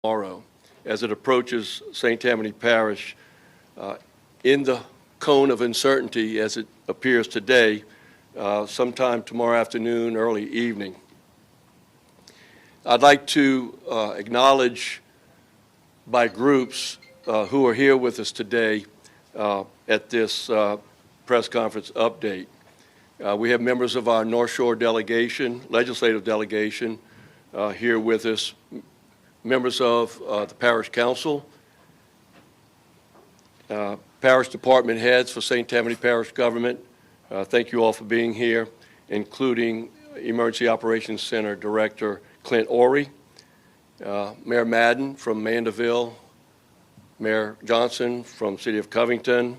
tomorrow as it approaches St. Tammany Parish in the cone of uncertainty as it appears today, sometime tomorrow afternoon, early evening. I'd like to acknowledge by groups who are here with us today at this press conference update. We have members of our North Shore delegation, legislative delegation, here with us, members of the Parish Council, Parish Department heads for St. Tammany Parish Government. Thank you all for being here, including Emergency Operations Center Director Clint Orey, Mayor Madden from Mandeville, Mayor Johnson from City of Covington,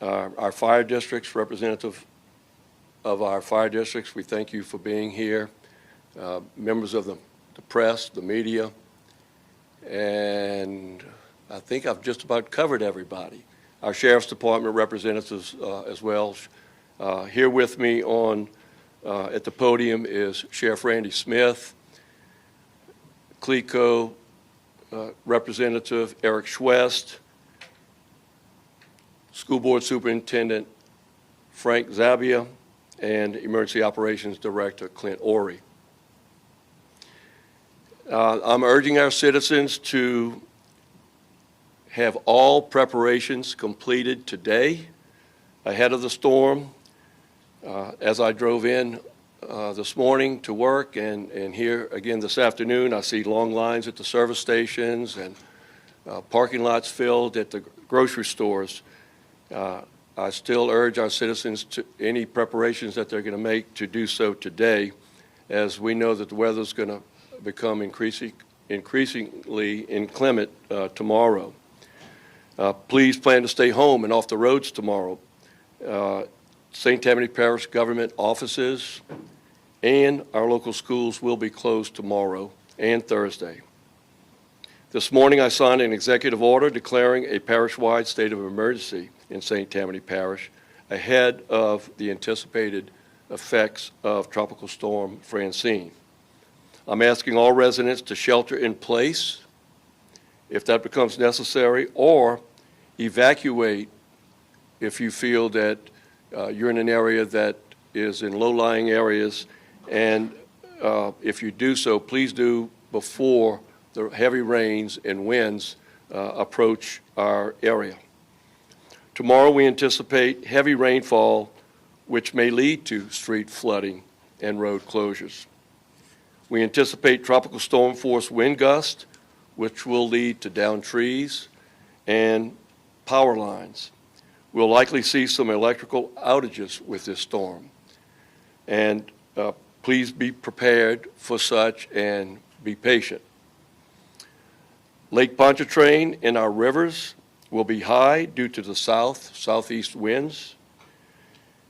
our fire districts, representative of our fire districts, we thank you for being here, members of the press, the media, and I think I've just about covered everybody. Our Sheriff's Department representatives as well. Here with me at the podium is Sheriff Randy Smith, CLECO Representative Eric Schwest, School Board Superintendent Frank Zabia, and Emergency Operations Director Clint Orey. I'm urging our citizens to have all preparations completed today ahead of the storm. As I drove in this morning to work and here again this afternoon, I see long lines at the service stations and parking lots filled at the grocery stores. I still urge our citizens to any preparations that they're going to make to do so today, as we know that the weather's going to become increasingly inclement tomorrow. Please plan to stay home and off the roads tomorrow. St. Tammany Parish government offices and our local schools will be closed tomorrow and Thursday. This morning I signed an executive order declaring a parish-wide state of emergency in St. Tammany Parish ahead of the anticipated effects of Tropical Storm Francine. I'm asking all residents to shelter in place if that becomes necessary, or evacuate if you feel that you're in an area that is in low-lying areas, and if you do so, please do before the heavy rains and winds approach our area. Tomorrow we anticipate heavy rainfall, which may lead to street flooding and road closures. We anticipate tropical storm force wind gusts, which will lead to downed trees and power lines. We'll likely see some electrical outages with this storm. And please be prepared for such and be patient. Lake Pontchartrain and our rivers will be high due to the southeast winds.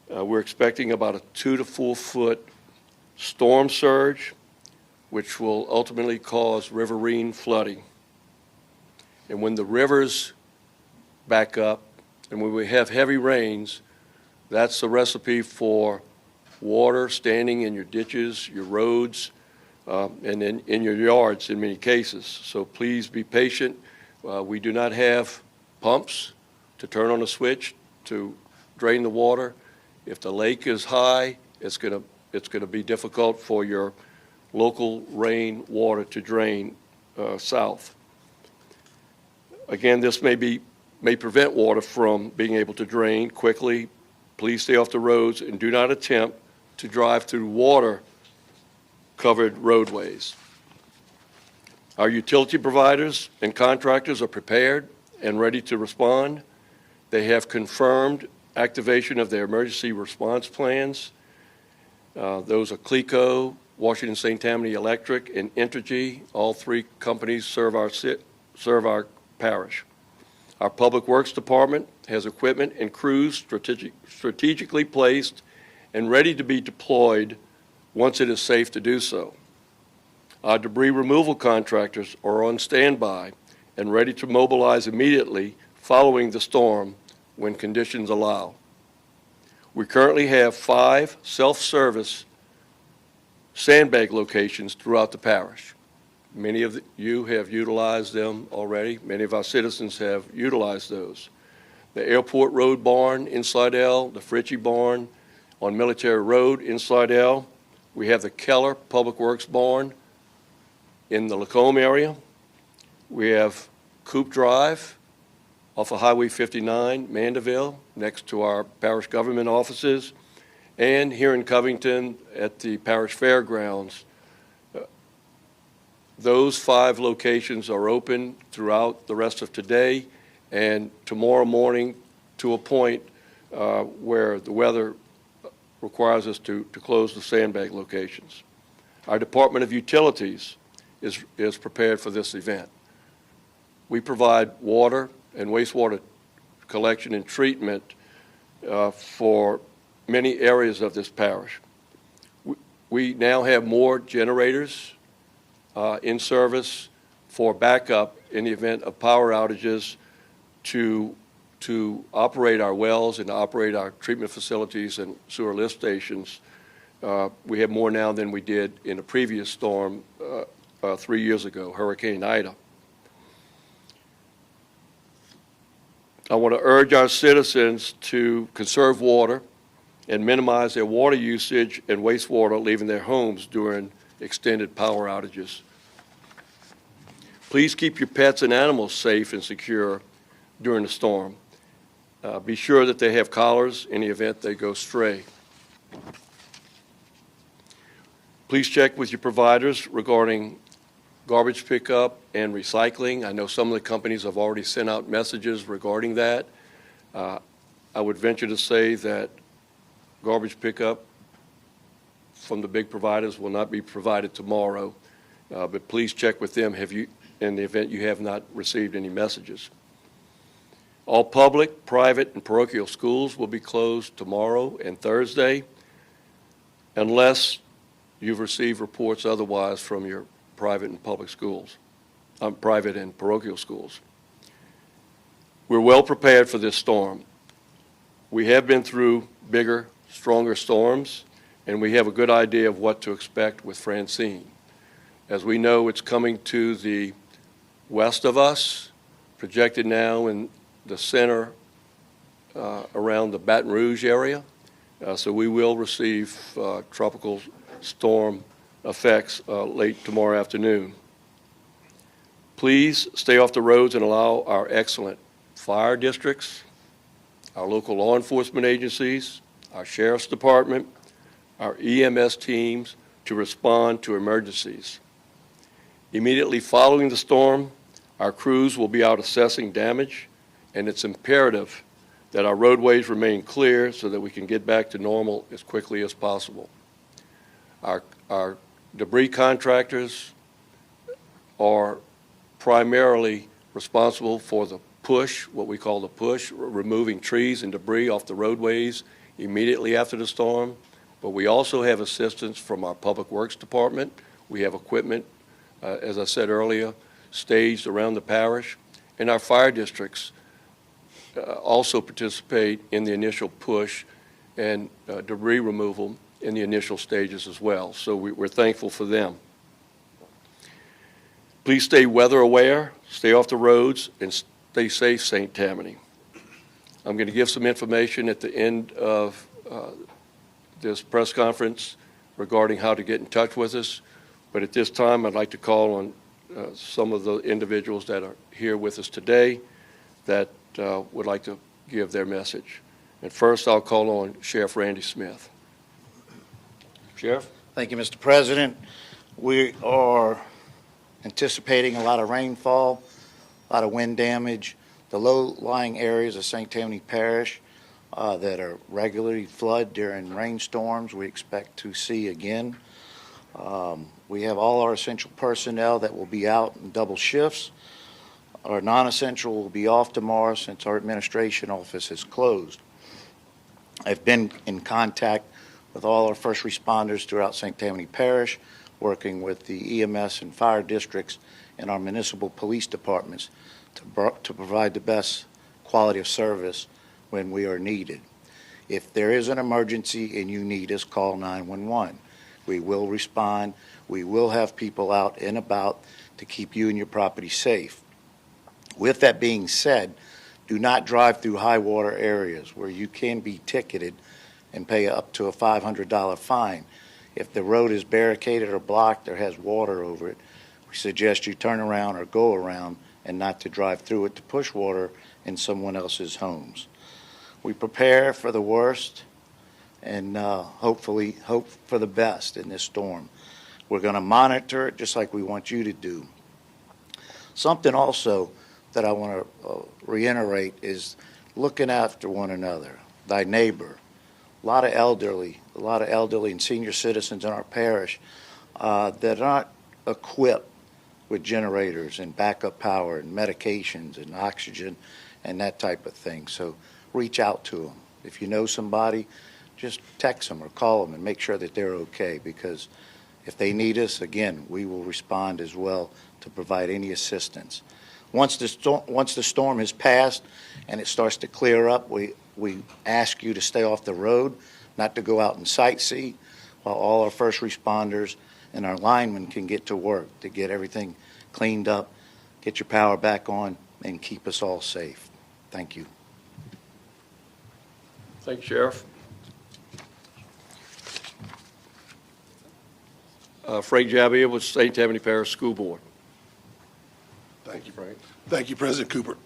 We're expecting about a 2 to 4 foot storm surge, which will ultimately cause riverine flooding. And when the rivers back up and when we have heavy rains, that's a recipe for water standing in your ditches, your roads, and in your yards in many cases. So please be patient. We do not have pumps to turn on a switch to drain the water. If the lake is high, it's going to be difficult for your local rain water to drain south. Again, this may prevent water from being able to drain quickly. Please stay off the roads and do not attempt to drive through water-covered roadways. Our utility providers and contractors are prepared and ready to respond. They have confirmed activation of their emergency response plans. Those are CLECO, Washington St. Tammany Electric, and Entergy. All three companies serve our parish. Our Public Works Department has equipment and crews strategically placed and ready to be deployed once it is safe to do so. Our debris removal contractors are on standby and ready to mobilize immediately following the storm when conditions allow. We currently have 5 self-service sandbag locations throughout the parish. Many of you have utilized them already. Many of our citizens have utilized those. The Airport Road Barn in Slidell, the Fritchie Barn on Military Road in Slidell. We have the Keller Public Works Barn in the Lacombe area. We have Coop Drive off of Highway 59, Mandeville, next to our parish government offices, and here in Covington at the parish fairgrounds. Those 5 locations are open throughout the rest of today and tomorrow morning to a point where the weather requires us to close the sandbag locations. Our Department of Utilities is prepared for this event. We provide water and wastewater collection and treatment for many areas of this parish. We now have more generators in service for backup in the event of power outages to operate our wells and to operate our treatment facilities and sewer lift stations. We have more now than we did in a previous storm 3 years ago, Hurricane Ida. I want to urge our citizens to conserve water and minimize their water usage and wastewater leaving their homes during extended power outages. Please keep your pets and animals safe and secure during the storm. Be sure that they have collars in the event they go stray. Please check with your providers regarding garbage pickup and recycling. I know some of the companies have already sent out messages regarding that. I would venture to say that garbage pickup from the big providers will not be provided tomorrow, but please check with them in the event you have not received any messages. All public, private, and parochial schools will be closed tomorrow and Thursday unless you've received reports otherwise from your private and public schools, private and parochial schools. We're well prepared for this storm. We have been through bigger, stronger storms, and we have a good idea of what to expect with Francine. As we know, it's coming to the west of us, projected now in the center around the Baton Rouge area. So we will receive tropical storm effects late tomorrow afternoon. Please stay off the roads and allow our excellent fire districts, our local law enforcement agencies, our sheriff's department, our EMS teams to respond to emergencies. Immediately following the storm, our crews will be out assessing damage, and it's imperative that our roadways remain clear so that we can get back to normal as quickly as possible. Our debris contractors are primarily responsible for the push, what we call the push, removing trees and debris off the roadways immediately after the storm. But we also have assistance from our Public Works Department. We have equipment, as I said earlier, staged around the parish. And our fire districts also participate in the initial push and debris removal in the initial stages as well. So we're thankful for them. Please stay weather aware, stay off the roads, and stay safe, St. Tammany. I'm going to give some information at the end of this press conference regarding how to get in touch with us. But at this time, I'd like to call on some of the individuals that are here with us today that would like to give their message. And first, I'll call on Sheriff Randy Smith. Sheriff? Thank you, Mr. President. We are anticipating a lot of rainfall, a lot of wind damage. The low-lying areas of St. Tammany Parish that are regularly flood during rainstorms, we expect to see again. We have all our essential personnel that will be out in double shifts. Our non-essential will be off tomorrow since our administration office is closed. I've been in contact with all our first responders throughout St. Tammany Parish, working with the EMS and fire districts and our municipal police departments to provide the best quality of service when we are needed. If there is an emergency and you need us, call 911. We will respond. We will have people out and about to keep you and your property safe. With that being said, do not drive through high water areas where you can be ticketed and pay up to a $500 fine. If the road is barricaded or blocked or has water over it, we suggest you turn around or go around and not to drive through it to push water in someone else's homes. We prepare for the worst and hopefully hope for the best in this storm. We're going to monitor it just like we want you to do. Something also that I want to reiterate is looking after one another, thy neighbor. A lot of elderly and senior citizens in our parish that aren't equipped with generators and backup power and medications and oxygen and that type of thing. So reach out to them. If you know somebody, just text them or call them and make sure that they're okay, because if they need us, again, we will respond as well to provide any assistance. Once the storm has passed and it starts to clear up, we ask you to stay off the road, not to go out and sightsee, while all our first responders and our linemen can get to work to get everything cleaned up, get your power back on, and keep us all safe. Thank you. Thanks, Sheriff. Frank Javier with St. Tammany Parish School Board. Thank you, Frank. Thank you, President Cooper.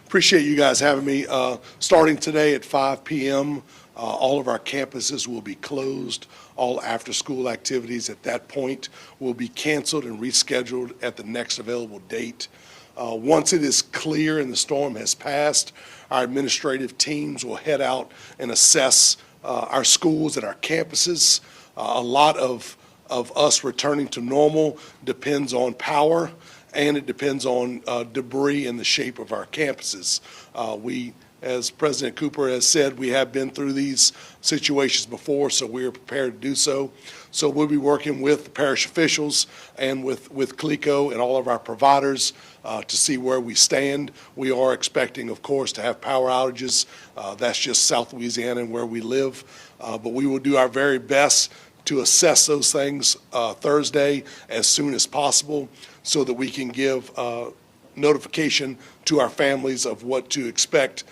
Appreciate you guys having me. Starting today at 5 p.m., all of our campuses will be closed. All after-school activities at that point will be canceled and rescheduled at the next available date. Once it is clear and the storm has passed, our administrative teams will head out and assess our schools and our campuses. A lot of us returning to normal depends on power, and it depends on debris and the shape of our campuses. As President Cooper has said, we have been through these situations before, so we are prepared to do so. So we'll be working with the parish officials and with CLECO and all of our providers to see where we stand. We are expecting, of course, to have power outages. That's just South Louisiana and where we live. But we will do our very best to assess those things Thursday as soon as possible so that we can give notification to our families of what to expect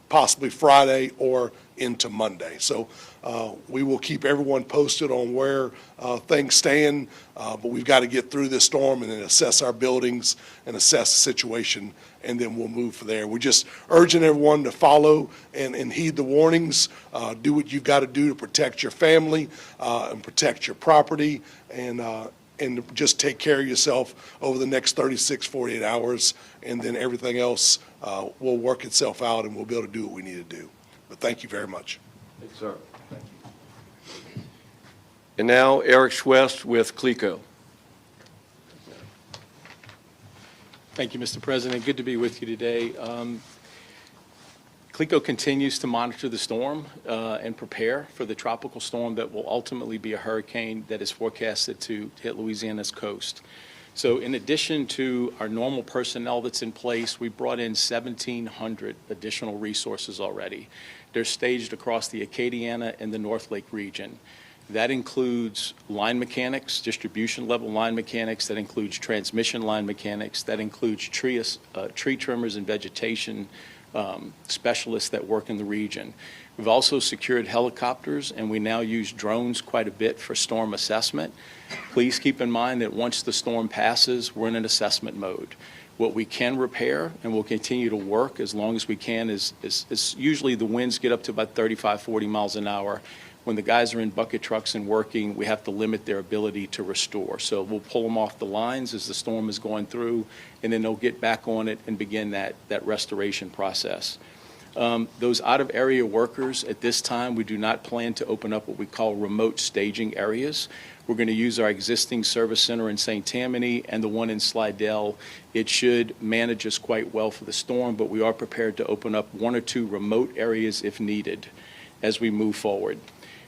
possibly Friday or into Monday. So we will keep everyone posted on where things stand, but we've got to get through this storm and then assess our buildings and assess the situation, and then we'll move from there. We're just urging everyone to follow and heed the warnings, do what you've got to do to protect your family and protect your property, and just take care of yourself over the next 36, 48 hours, and then everything else will work itself out, and we'll be able to do what we need to do. But thank you very much. Thanks, sir. Thank you. And now Eric Schwest with CLECO. Thank you, Mr. President. Good to be with you today. CLECO continues to monitor the storm and prepare for the tropical storm that will ultimately be a hurricane that is forecasted to hit Louisiana's coast. So in addition to our normal personnel that's in place, we brought in 1,700 additional resources already. They're staged across the Acadiana and the North Lake region. That includes line mechanics, distribution level line mechanics, that includes transmission line mechanics, that includes tree trimmers and vegetation specialists that work in the region. We've also secured helicopters, and we now use drones quite a bit for storm assessment. Please keep in mind that once the storm passes, we're in an assessment mode. What we can repair and will continue to work as long as we can is usually the winds get up to about 35, 40 miles an hour. When the guys are in bucket trucks and working, we have to limit their ability to restore. So we'll pull them off the lines as the storm is going through, and then they'll get back on it and begin that restoration process. Those out-of-area workers, at this time, we do not plan to open up what we call remote staging areas. We're going to use our existing service center in St. Tammany and the one in Slidell. It should manage us quite well for the storm, but we are prepared to open up one or two remote areas if needed as we move forward.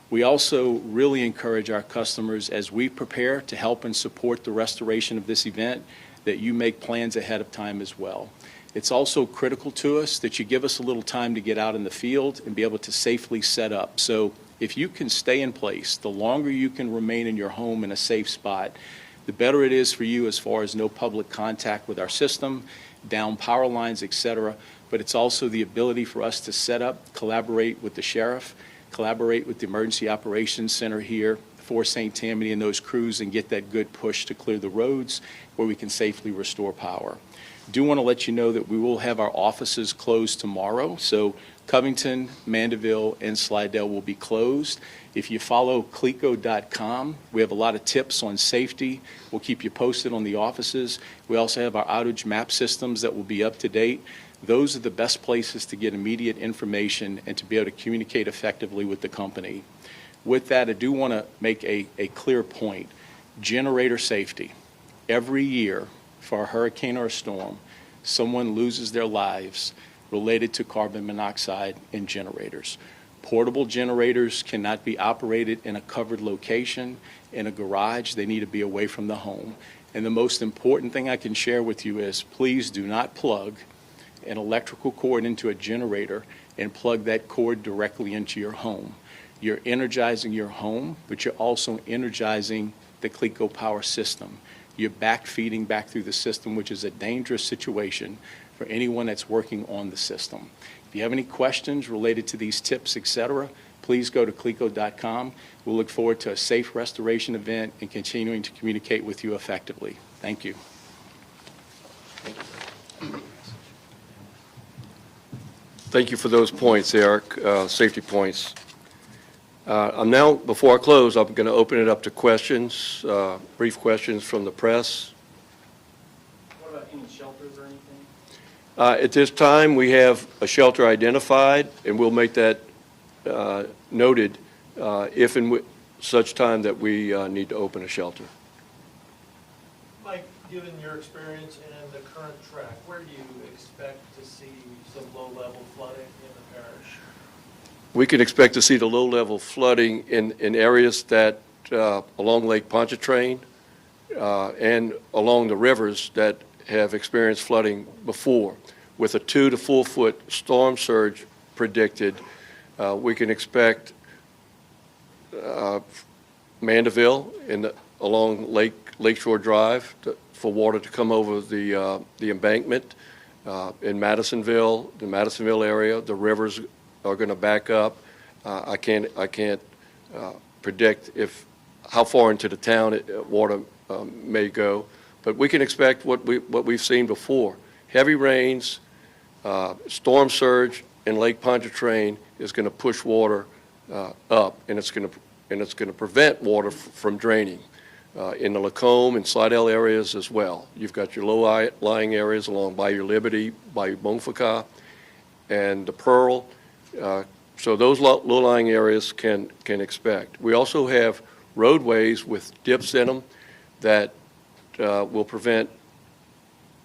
We also really encourage our customers, as we prepare to help and support the restoration of this event, that you make plans ahead of time as well. It's also critical to us that you give us a little time to get out in the field and be able to safely set up. So if you can stay in place, the longer you can remain in your home in a safe spot, the better it is for you as far as no public contact with our system, down power lines, et cetera. But it's also the ability for us to set up, collaborate with the sheriff, collaborate with the Emergency Operations Center here for St. Tammany and those crews and get that good push to clear the roads where we can safely restore power. Do want to let you know that we will have our offices closed tomorrow. So Covington, Mandeville, and Slidell will be closed. If you follow cleco.com, we have a lot of tips on safety. We'll keep you posted on the offices. We also have our outage map systems that will be up to date. Those are the best places to get immediate information and to be able to communicate effectively with the company. With that, I do want to make a clear point. Generator safety. Every year for a hurricane or a storm, someone loses their lives related to carbon monoxide in generators. Portable generators cannot be operated in a covered location, in a garage. They need to be away from the home. And the most important thing I can share with you is please do not plug an electrical cord into a generator and plug that cord directly into your home. You're energizing your home, but you're also energizing the Cleco power system. You're backfeeding back through the system, which is a dangerous situation for anyone that's working on the system. If you have any questions related to these tips, et cetera, please go to cleco.com. We'll look forward to a safe restoration event and continuing to communicate with you effectively. Thank you. Thank you for those points, Eric, safety points. Now, before I close, I'm going to open it up to questions, brief questions from the press. What about any shelters or anything? At this time, we have a shelter identified, and we'll make that noted if and such time that we need to open a shelter. Mike, given your experience and the current track, where do you expect to see some low-level flooding in the parish? We can expect to see the low-level flooding in areas that, along Lake Pontchartrain and along the rivers that have experienced flooding before. With a 2 to 4 foot storm surge predicted, we can expect Mandeville along Lakeshore Drive for water to come over the embankment. In Madisonville, the Madisonville area, the rivers are going to back up. I can't predict how far into the town water may go, but we can expect what we've seen before. Heavy rains, storm surge in Lake Pontchartrain is going to push water up, and it's going to prevent water from draining in the Lacombe and Slidell areas as well. You've got your low-lying areas along Bayou Liberty, Bayou Bonfaka, and the Pearl. So those low-lying areas can expect. We also have roadways with dips in them that will prevent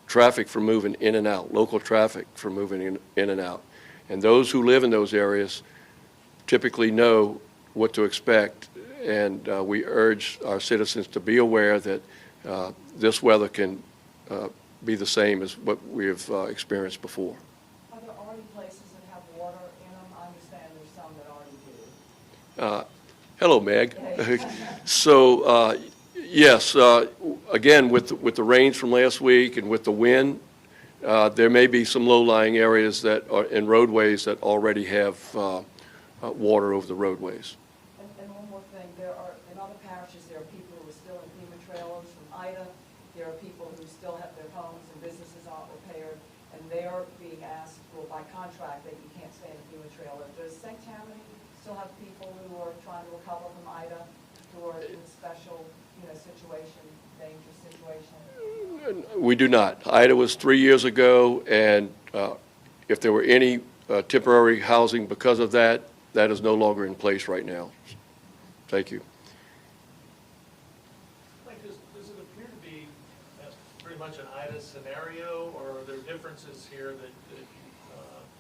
traffic from moving in and out, local traffic from moving in and out. And those who live in those areas typically know what to expect, and we urge our citizens to be aware that this weather can be the same as what we have experienced before. Are there already places that have water in them? I understand there's some that already do. Hello, Meg. So, yes, again, with the rains from last week and with the wind, there may be some low-lying areas that are in roadways that already have water over the roadways. And one more thing, there are, in other parishes, there are people who are still in FEMA trailers from Ida. There are people who still have their homes and businesses aren't repaired, and they're being asked, well, by contract, that you can't stay in a FEMA trailer. Does St. Tammany still have people who are trying to recover from Ida, who are in special, situation, dangerous situation? We do not. Ida was 3 years ago, and if there were any temporary housing because of that, that is no longer in place right now. Thank you. Mike, does it appear to be pretty much an IDA scenario, or are there differences here that you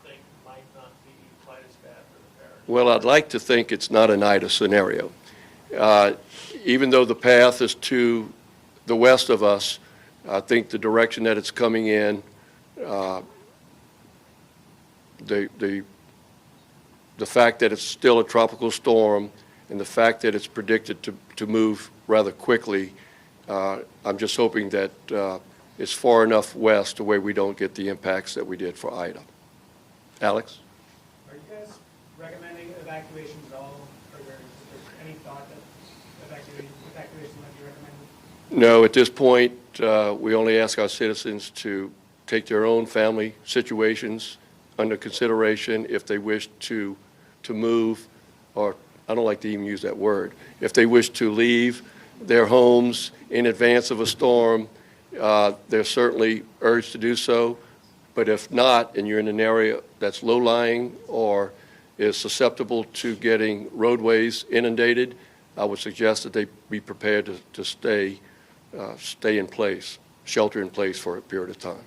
think might not be quite as bad for the parish? Well, I'd like to think it's not an Ida scenario. Even though the path is to the west of us, I think the direction that it's coming in, the fact that it's still a tropical storm and the fact that it's predicted to move rather quickly I'm just hoping that it's far enough west to where we don't get the impacts that we did for Ida. Alex? Are you guys recommending evacuations at all? Or is there any thought that evacuation might be recommended? No, at this point, we only ask our citizens to take their own family situations under consideration if they wish to move, or I don't like to even use that word, if they wish to leave their homes in advance of a storm, they're certainly urged to do so. But if not, and you're in an area that's low-lying or is susceptible to getting roadways inundated, I would suggest that they be prepared to stay in place, shelter in place for a period of time.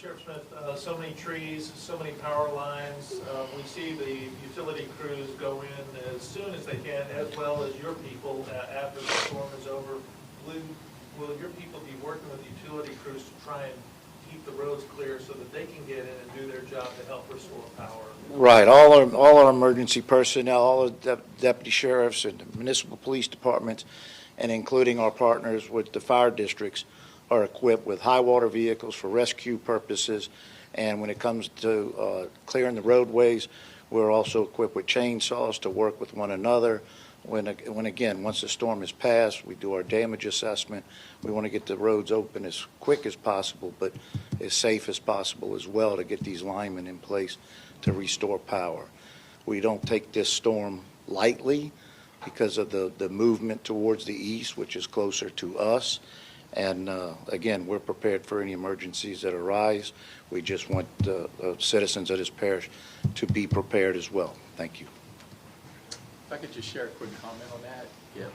Sheriff Smith, so many trees, so many power lines. We see the utility crews go in as soon as they can, as well as your people after the storm is over. Will your people be working with utility crews to try and keep the roads clear so that they can get in and do their job to help restore power? Right, all our emergency personnel, all the deputy sheriffs and the municipal police departments, and including our partners with the fire districts, are equipped with high water vehicles for rescue purposes. And when it comes to clearing the roadways, we're also equipped with chainsaws to work with one another. When again, once the storm is passed, we do our damage assessment. We want to get the roads open as quick as possible, but as safe as possible as well, to get these linemen in place to restore power. We don't take this storm lightly because of the movement towards the east, which is closer to us. And again, we're prepared for any emergencies that arise. We just want citizens of this parish to be prepared as well. Thank you. If I could just share a quick comment on that. Yeah.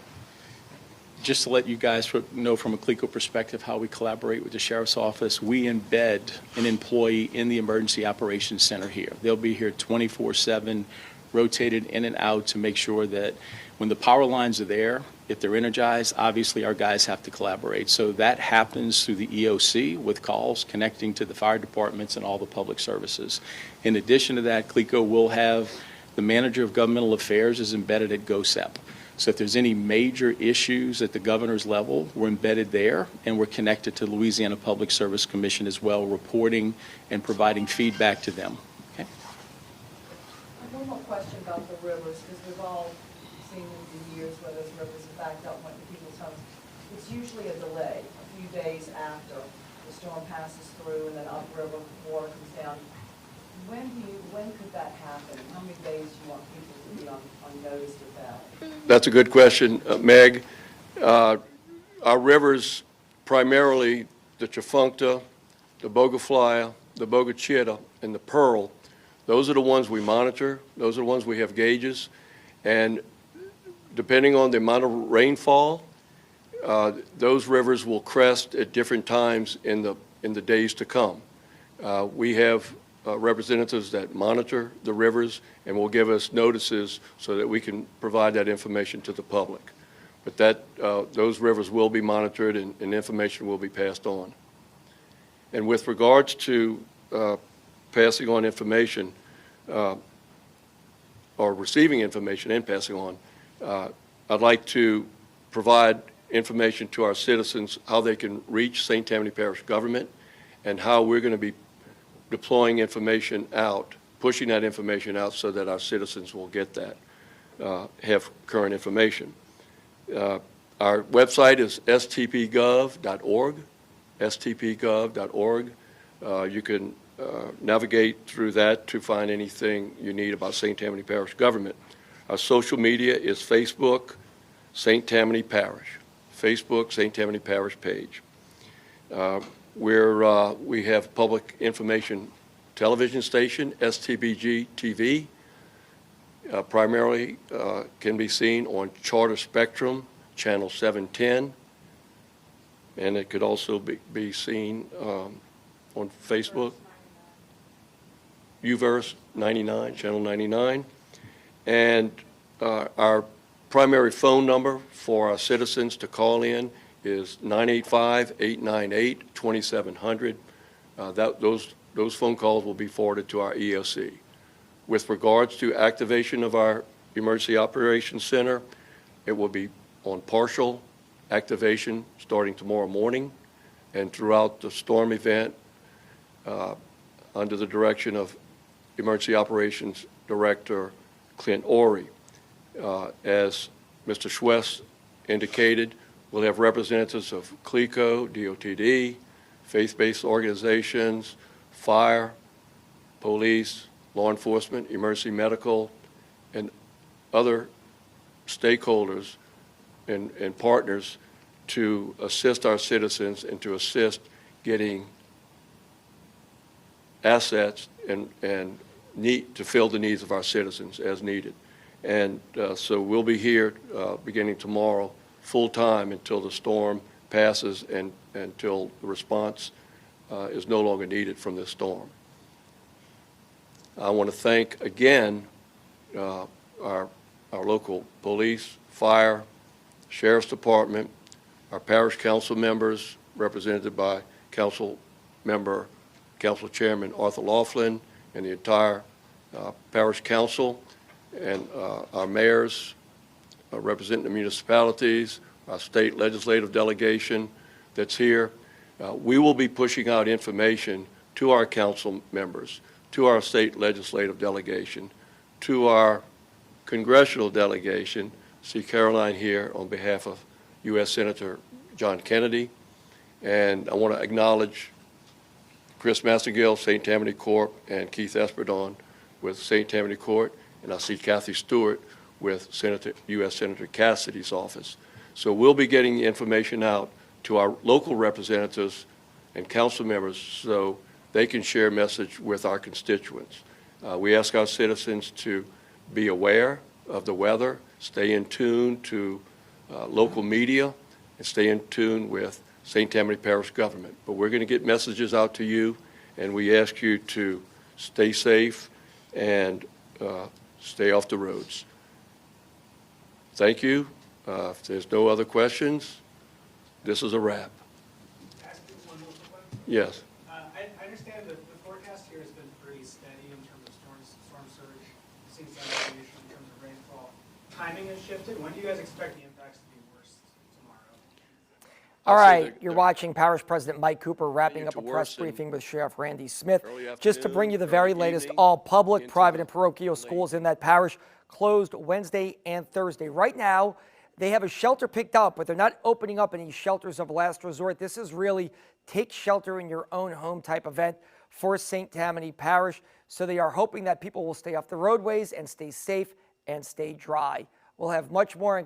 Just to let you guys know from a CLECO perspective how we collaborate with the Sheriff's Office, we embed an employee in the Emergency Operations Center here. They'll be here 24/7, rotated in and out to make sure that when the power lines are there, if they're energized, obviously our guys have to collaborate. So that happens through the EOC with calls connecting to the fire departments and all the public services. In addition to that, CLECO will have the manager of governmental affairs is embedded at GOSEP. So if there's any major issues at the governor's level, we're embedded there, and we're connected to Louisiana Public Service Commission as well, reporting and providing feedback to them. Okay? I have one more question about the rivers, because we've all seen in the years where those rivers have backed up, went to people's homes. It's usually a delay, a few days after the storm passes through and then upriver water comes down. When could that happen? How many days do you want people to be on notice of that? That's a good question, Meg. Our rivers, primarily the Tchefuncte, the Bogaflaya, the Boga Chita, and the Pearl, those are the ones we monitor. Those are the ones we have gauges. And depending on the amount of rainfall, those rivers will crest at different times in the days to come. We have representatives that monitor the rivers and will give us notices so that we can provide that information to the public. But those rivers will be monitored and information will be passed on. And with regards to passing on information or receiving information and passing on, I'd like to provide information to our citizens how they can reach St. Tammany Parish government and how we're going to be deploying information out, pushing that information out so that our citizens will get that, have current information. Our website is stpgov.org, stpgov.org. You can navigate through that to find anything you need about St. Tammany Parish government. Our social media is Facebook, St. Tammany Parish, Facebook, St. Tammany Parish page. We have public information television station, STBG TV, primarily can be seen on Charter Spectrum, channel 710, and it could also be seen on Facebook, UVerse 99, channel 99, and our primary phone number for our citizens to call in is 985-898-2700. Those phone calls will be forwarded to our EOC. With regards to activation of our Emergency Operations Center, It will be on partial activation starting tomorrow morning and throughout the storm event under the direction of Emergency Operations Director Clint Orey. As Mr. Schwest indicated, we'll have representatives of CLECO, DOTD, faith-based organizations, fire, police, law enforcement, emergency medical, and other stakeholders and partners to assist our citizens and to assist getting assets and need to fill the needs of our citizens as needed. And so we'll be here beginning tomorrow full-time until the storm passes and until the response is no longer needed from this storm. I want to thank again our local police, fire, sheriff's department, our parish council members represented by Council Chairman Arthur Laughlin, and the entire parish council, and our mayors representing the municipalities, our state legislative delegation that's here. We will be pushing out information to our council members, to our state legislative delegation, to our congressional delegation. See Caroline here on behalf of U.S. Senator John Kennedy. And I want to acknowledge Chris Massagill, St. Tammany Corp., and Keith Esperdon with St. Tammany Court, and I see Kathy Stewart with U.S. Senator Cassidy's office. So we'll be getting information out to our local representatives and council members so they can share a message with our constituents. We ask our citizens to be aware of the weather, stay in tune to local media, and stay in tune with St. Tammany Parish government. But we're going to get messages out to you, and we ask you to stay safe and stay off the roads. Thank you. If there's no other questions, this is a wrap. Ask you one more quick one. Yes. I understand that the forecast here has been pretty steady in terms of storm surge, seeing some variation in terms of rainfall. Timing has shifted. When do you guys expect the impacts to be worse tomorrow? All I'd say right, that you're the- watching Parish President Mike Cooper wrapping up a to press worsen briefing with Sheriff Randy Smith. early Just to bring you the afternoon, very early latest, evening, all public, into private, the and parochial late. schools in that parish closed Wednesday and Thursday. Right now, they have a shelter picked up, but they're not opening up any shelters of last resort. This is really take shelter in your own home type event for St. Tammany Parish. So they are hoping that people will stay off the roadways and stay safe and stay dry. We'll have much more